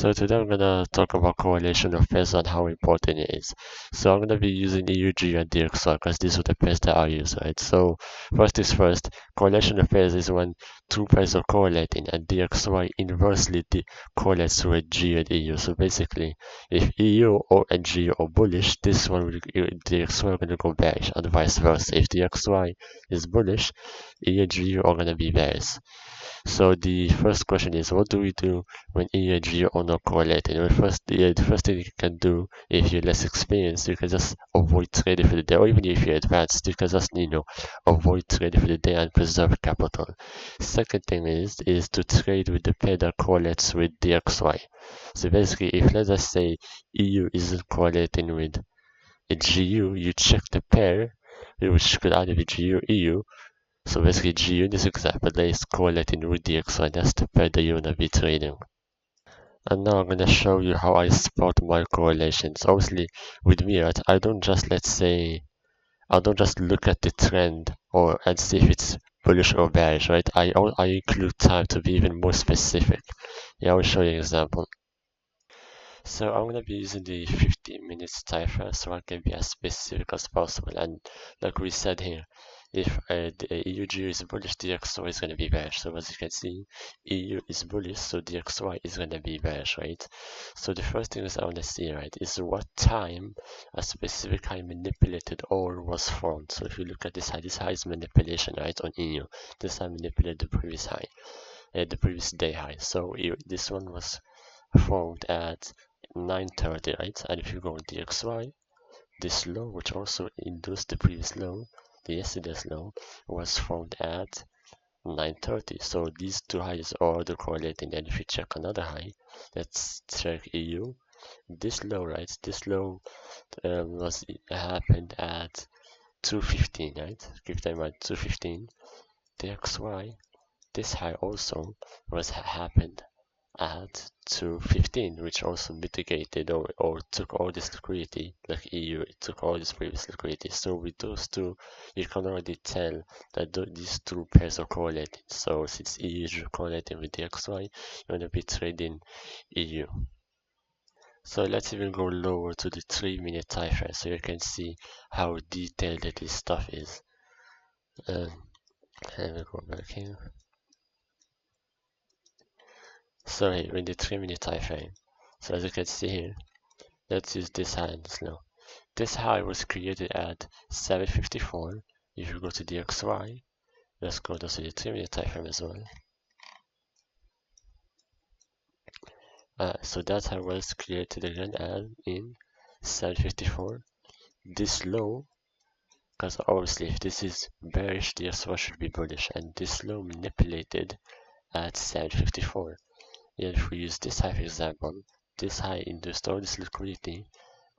So today I'm gonna talk about correlation of pairs and how important it is. So I'm gonna be using EUG and DXY because these are the pairs that I use, right? So first is first, correlation of pairs is when two pairs are correlating and DXY inversely correlates to a G and EU. So basically, if EU or a G are bullish, this one will DXY are gonna go bearish, and vice versa. If DXY is bullish, EU and G are gonna be bearish. So the first question is, what do we do when E and G are not correlated? Well, the first thing you can do if you're less experienced, you can just avoid trading for the day, or even if you're advanced, you can just avoid trading for the day and preserve capital. Second thing is to trade with the pair that correlates with the XY. So basically, if let's just say EU isn't correlating with a GU, you check the pair, which could either be GU or EU. So basically GU in this example that is correlating with the XY, that's the pair that you wanna be trading. And now I'm gonna show you how I spot my correlations. Obviously with me, right, I don't just look at the trend and see if it's bullish or bearish, right? I include time to be even more specific. Yeah, I will show you an example. So I'm gonna be using the 15 minutes time frame so I can be as specific as possible. And like we said here, if the EUG is bullish, the XY is gonna be bearish. So as you can see, EU is bullish, so the XY is gonna be bearish, right? So the first thing is I wanna see, right, is what time a specific high manipulated or was formed. So if you look at this high is manipulation, right, on EU. This high manipulated the previous high, the previous day high. So this one was formed at 9:30, right? And if you go on DXY, this low, which also induced the previous low, the yesterday's low, was formed at 9:30. So these two highs are the correlating. And if you check another high, let's check EU. This low, right? This low happened at 2:15, right? Keep that in mind, 2:15. DXY, this high also happened at 2:15, which also mitigated or took all this liquidity, like EU, it took all this previous liquidity. So with those two, you can already tell that these two pairs are correlated. So since EU is correlating with the XY, you're gonna be trading EU. So let's even go lower to the 3-minute time frame so you can see how detailed this stuff is. Let me go back here. So here in the 3-minute time frame, so as you can see here, let's use this high and this low. This high was created at 7:54. If you go to the XY, let's go to the 3-minute time frame as well. So that high was created again in 7:54. This low, because obviously if this is bearish, the XY should be bullish, and this low manipulated at 7:54. Yet if we use this high for example, this high induced all this liquidity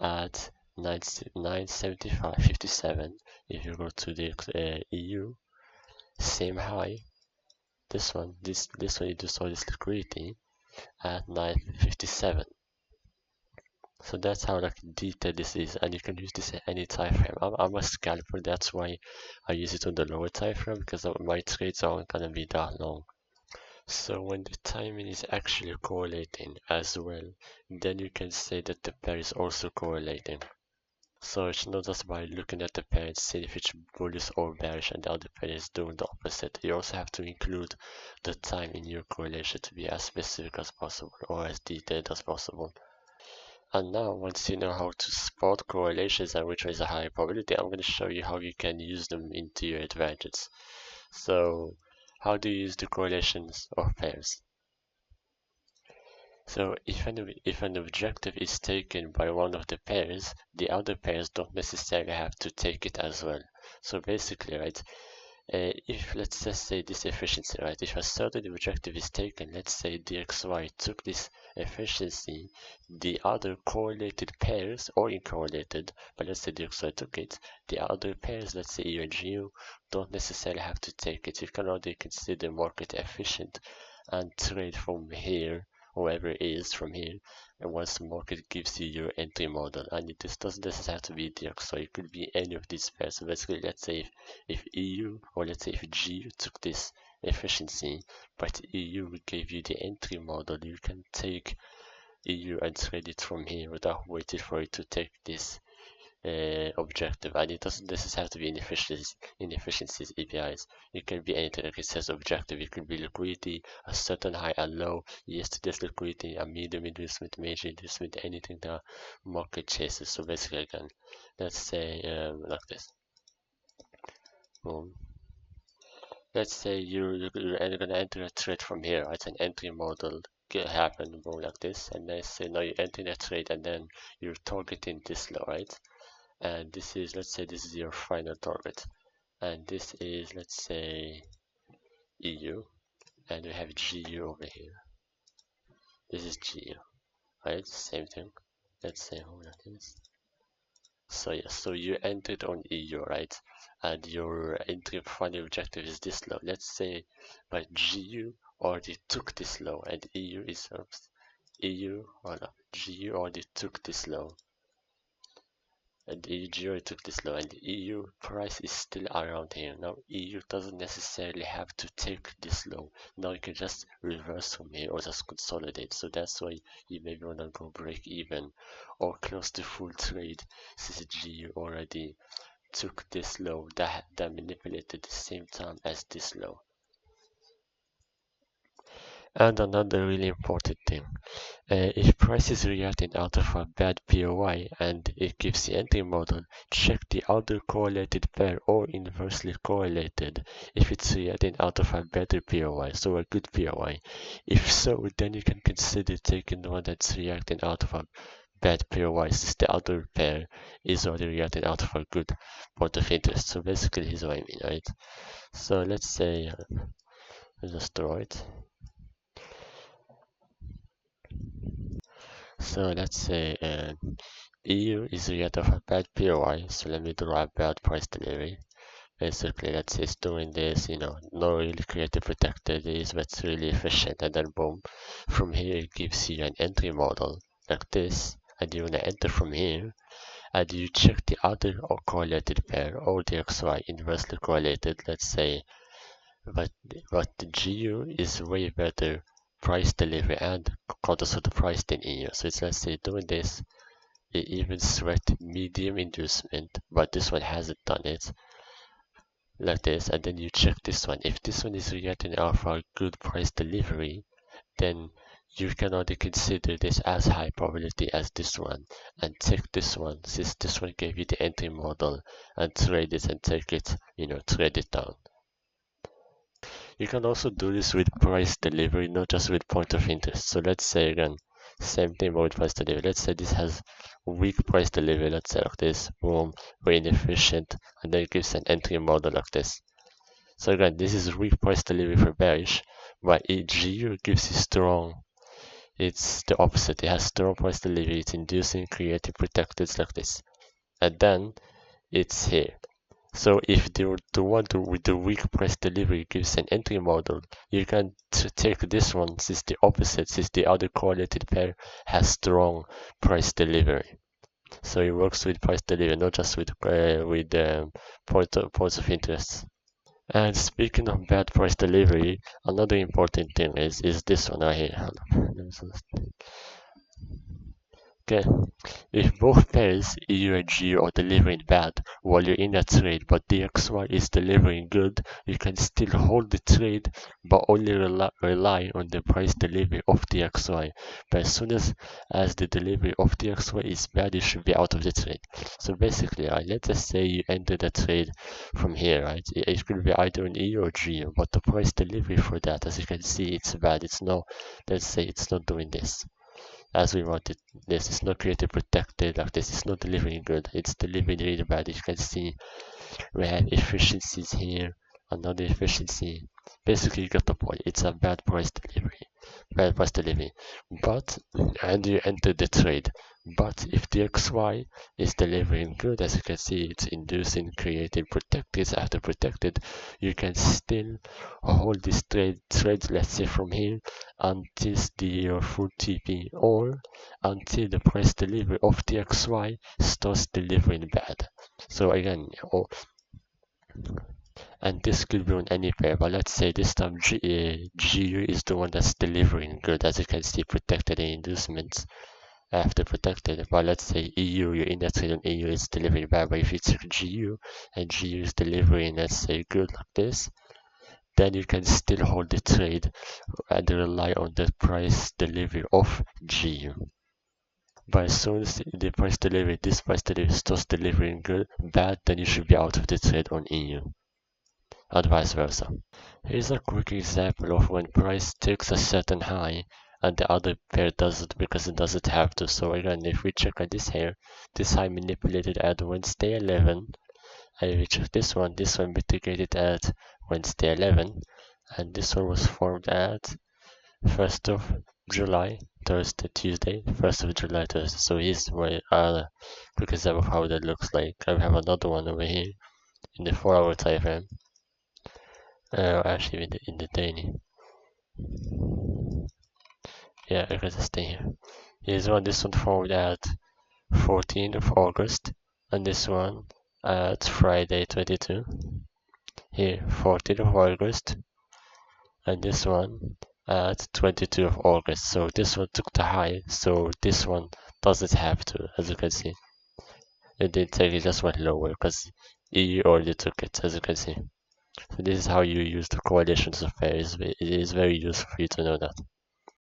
at 975.57. If you go to the EU, same high. This one induced all this liquidity at 957. So that's how like detailed this is, and you can use this at any time frame. I'm a scalper, that's why I use it on the lower time frame because my trades aren't gonna be that long. So when the timing is actually correlating as well, then you can say that the pair is also correlating. So it's not just by looking at the pair and seeing if it's bullish or bearish and the other pair is doing the opposite. You also have to include the time in your correlation to be as specific as possible or as detailed as possible. And now once you know how to spot correlations and which one is a higher probability, I'm going to show you how you can use them into your advantage. So how do you use the correlations of pairs? So if an objective is taken by one of the pairs, the other pairs don't necessarily have to take it as well. So basically, right, if let's just say this efficiency, right, if a certain objective is taken, let's say DXY took this efficiency, the other correlated pairs or uncorrelated, but let's say DXY took it, the other pairs, let's say EU and GU, don't necessarily have to take it. You can already consider market efficient and trade from here, whoever it is from here, and once the market gives you your entry model, and this doesn't necessarily have to be DXY, it could be any of these pairs. So basically, let's say if EU or let's say if GU took this efficiency, but EU gave you the entry model, you can take EU and trade it from here without waiting for it to take this objective, and it doesn't necessarily have to be inefficiencies APIs. It can be anything. Like it says objective, it could be liquidity, a certain high and low, yesterday's liquidity, a medium inducement, major inducement, anything the market chases. So basically, again, let's say like this. Boom. Let's say you're gonna enter a trade from here. It's an entry model happen boom like this, and let's say now you enter a trade and then you're targeting this low, right? And this is, let's say this is your final target, and this is, let's say, EU, and we have GU over here. This is GU, right? Same thing. Let's say hold on this. So yeah, so you entered on EU, right? And your entry final objective is this low. Let's say, but GU already took this low, and EU is EU, or no, GU already took this low. And the EUGO took this low, and the EU price is still around here. Now EU doesn't necessarily have to take this low. Now you can just reverse from here or just consolidate. So that's why you maybe wanna go break even or close to full trade, since GU already took this low that manipulated the same time as this low. And another really important thing, if price is reacting out of a bad POI and it gives the entry model, check the other correlated pair or inversely correlated if it's reacting out of a better POI, so a good POI. If so, then you can consider taking the one that's reacting out of a bad POI since the other pair is already reacting out of a good point of interest. So basically, here's what I mean, right? So let's say, let's just draw it. So let's say EU is yet of a bad POI, so let me draw a bad price delivery. Basically, let's say it's doing this, no really creative protected is, but it's really efficient, and then boom, from here it gives you an entry model like this, and you wanna enter from here, and you check the other or correlated pair or the XY inversely correlated, let's say, but the GU is way better price delivery and context of the price than EU. So it's, let's say, doing this, it even threat medium inducement, but this one hasn't done it like this, and then you check this one. If this one is reacting off a good price delivery, then you can only consider this as high probability as this one and take this one since this one gave you the entry model and trade it and take it, trade it down. You can also do this with price delivery, not just with point of interest. So let's say again, same thing but with price delivery. Let's say this has weak price delivery, let's say like this, boom, very inefficient, and then it gives an entry model like this. So again, this is weak price delivery for bearish, but GU gives you strong. It's the opposite. It has strong price delivery. It's inducing creative protectors like this, and then it's here. So if the one with the weak price delivery gives an entry model, you can take this one since the opposite, since the other correlated pair has strong price delivery. So it works with price delivery, not just with points of interest. And speaking of bad price delivery, another important thing is this one right here. Okay, if both pairs, EU and GU, are delivering bad while you're in a trade, but DXY is delivering good, you can still hold the trade but only rely on the price delivery of DXY. But as soon as the delivery of DXY is bad, you should be out of the trade. So basically, let's just say you enter the trade from here, right? It could be either an EU or GU, but the price delivery for that, as you can see, it's bad. Let's say it's not doing this as we wanted. This is not creative protected, like this is not delivering good, it's delivering really bad. You can see we have efficiencies here, another efficiency. Basically you got the point, it's a bad price delivery, but and you enter the trade. But if the XY is delivering good, as you can see, it's inducing creating protected after protected, you can still hold this trade, let's say from here until your full TP or until the price delivery of the XY starts delivering bad. So again, And this could be on any pair, but let's say this time GU is the one that's delivering good, as you can see protected in inducements after protected. But let's say EU, your index trade on EU is delivering bad, but if you check GU and GU is delivering, let's say good like this, then you can still hold the trade and rely on the price delivery of GU. But as soon as the price delivery, this price delivery starts delivering good, bad, then you should be out of the trade on EU, and vice versa. Here's a quick example of when price takes a certain high and the other pair doesn't because it doesn't have to. So again, if we check at this here, this high manipulated at Wednesday 11, and if we check this one mitigated at Wednesday 11, and this one was formed at 1st of July, Thursday, Tuesday, 1st of July, Thursday. So here's my quick example of how that looks like. I have another one over here in the 4-hour time frame. Actually in the daily. Yeah, I gotta stay here. Here's one, this one formed at 14th of August, and this one at Friday 22. Here, 14th of August, and this one at 22 of August. So this one took the high, so this one doesn't have to, as you can see. It didn't take, it just went lower because EU already took it, as you can see. So this is how you use the correlations of pairs. It is very useful for you to know that.